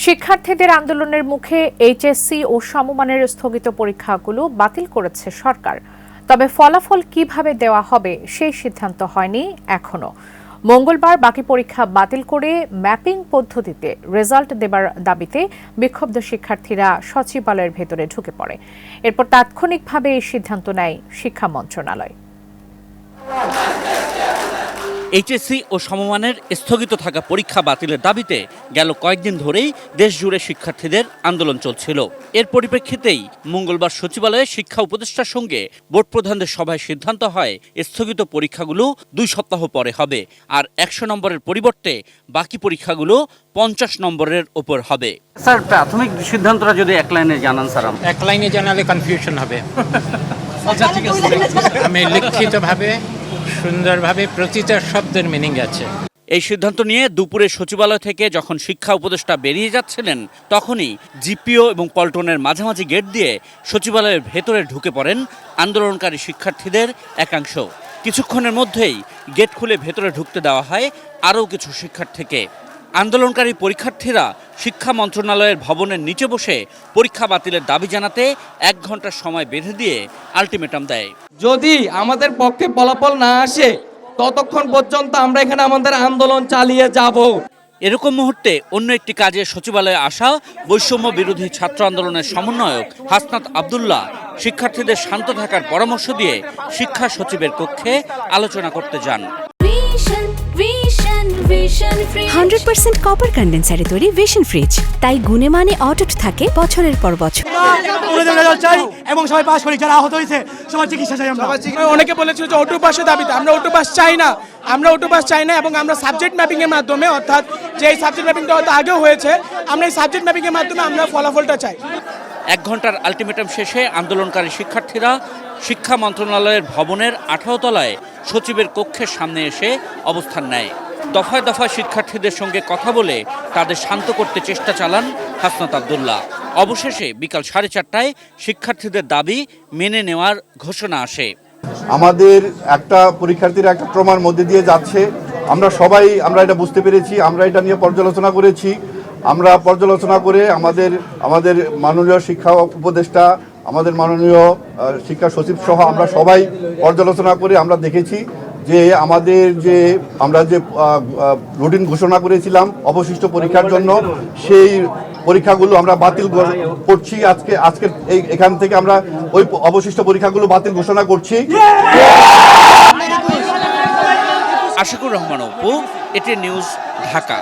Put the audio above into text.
শিক্ষার্থীদের আন্দোলনের মুখে এইচএসসি ও সমমানের স্থগিত পরীক্ষাগুলো বাতিল করেছে সরকার। তবে ফলাফল কিভাবে দেওয়া হবে সেই সিদ্ধান্ত হয়নি এখনো। মঙ্গলবার বাকি পরীক্ষা বাতিল করে ম্যাপিং পদ্ধতিতে রেজাল্ট দেবার দাবিতে বিক্ষুব্ধ শিক্ষার্থীরা সচিবালয়ের ভেতরে ঢুকে পড়ে। এরপর তাৎক্ষণিকভাবে এই সিদ্ধান্ত নেয় শিক্ষা মন্ত্রণালয়। এইচএসসি ও সমমানের স্থগিত থাকা পরীক্ষা বাতিলের দাবিতে গেল কয়েকদিন ধরেই দেশজুড়ে শিক্ষার্থীদের আন্দোলন চলছিল। এর পরিপ্রেক্ষিতেই মঙ্গলবার সচিবালয়ে শিক্ষা উপদেষ্টার সঙ্গে বোর্ড প্রধানদের সভায় সিদ্ধান্ত হয় স্থগিত পরীক্ষাগুলো 2 সপ্তাহ পরে হবে, আর 100 নম্বরের পরিবর্তে বাকি পরীক্ষাগুলো 50 নম্বরের ওপর হবে। স্যার, প্রাথমিক সিদ্ধান্তটা যদি এক লাইনে জানান স্যার। এক লাইনে জানালে কনফিউশন হবে। আমি লিখিতভাবে সুন্দরভাবে প্রতিটা শব্দের মিনিং আছে। এই সিদ্ধান্ত নিয়ে দুপুরে সচিবালয় থেকে যখন শিক্ষা উপদেষ্টা বেরিয়ে যাচ্ছিলেন, তখনই জিপিও এবং পল্টনের মাঝামাঝি গেট দিয়ে সচিবালয়ের ভেতরে ঢুকে পড়েন আন্দোলনকারী শিক্ষার্থীদের একাংশ। কিছুক্ষণের মধ্যেই গেট খুলে ভেতরে ঢুকতে দেওয়া হয় আরও কিছু শিক্ষার্থীকে। আন্দোলনকারী পরীক্ষার্থীরা শিক্ষা মন্ত্রণালয়ের ভবনের নিচে বসে পরীক্ষা বাতিলের দাবি জানাতে 1 ঘন্টার সময় বেঁধে দিয়ে আলটিমেটাম দেয়। যদি আমাদের পক্ষে ফলাফল না আসে ততক্ষণ পর্যন্ত আমরা এখানে আমাদের আন্দোলন চালিয়ে যাব। এরকম মুহূর্তে অন্য একটি কাজে সচিবালয়ে আসা বৈষম্য বিরোধী ছাত্র আন্দোলনের সমন্বয়ক হাসনাত আব্দুল্লাহ শিক্ষার্থীদের শান্ত থাকার পরামর্শ দিয়ে শিক্ষা সচিবের কক্ষে আলোচনা করতে যান। 100% কপার কন্ডেন্সারে তৈরি ভিশন ফ্রিজ, তাই গুণে মানে অটুট থাকে বছরের পর বছর। এবং সবাই পাস করি, যারা আহত হয়েছে সবার চিকিৎসা চাই। আমরা অনেকে বলেছিল যে অটো পাসের দাবিতে আমরা অটো পাস চাই না, এবং আমরা সাবজেক্ট ম্যাপিং এর মাধ্যমে, অর্থাৎ যে সাবজেক্ট ম্যাপিংটা হয়তো আগেও হয়েছে, আমরা এই সাবজেক্ট ম্যাপিং এর মাধ্যমে আমরা ফলাফলটা চাই। 1 ঘন্টার আলটিমেটাম শেষে আন্দোলনকারী শিক্ষার্থীরা শিক্ষা মন্ত্রণালয়ের ভবনের 18 তলায় সচিবের কক্ষের সামনে এসে অবস্থান নেয়। দফায় দফায় শিক্ষার্থীদের সঙ্গে কথা বলে তাদের শান্ত করতে চেষ্টা চালান হাসনাত আব্দুল্লাহ। অবশেষে বিকাল 4:30টায় শিক্ষার্থীদের দাবি মেনে নেওয়ার ঘোষণা আসে। আমাদের একটা পরীক্ষার্থীরা একটা ট্রমার মধ্যে দিয়ে যাচ্ছে, আমরা এটা বুঝতে পেরেছি, আমরা এটা নিয়ে পর্যালোচনা করেছি। আমরা পর্যালোচনা করে আমাদের মাননীয় শিক্ষা উপদেষ্টা, আমাদের মাননীয় শিক্ষা সচিব সহ আমরা সবাই পর্যালোচনা করে আমরা দেখেছি যে আমরা যে রুটিন ঘোষণা করেছিলাম অবশিষ্ট পরীক্ষার জন্য, সেই পরীক্ষাগুলো আমরা বাতিল করছি। আজকে এখান থেকে আমরা ওই অবশিষ্ট পরীক্ষাগুলো বাতিল ঘোষণা করছি। আশিকুর রহমান অপু, এটি নিউজ, ঢাকা।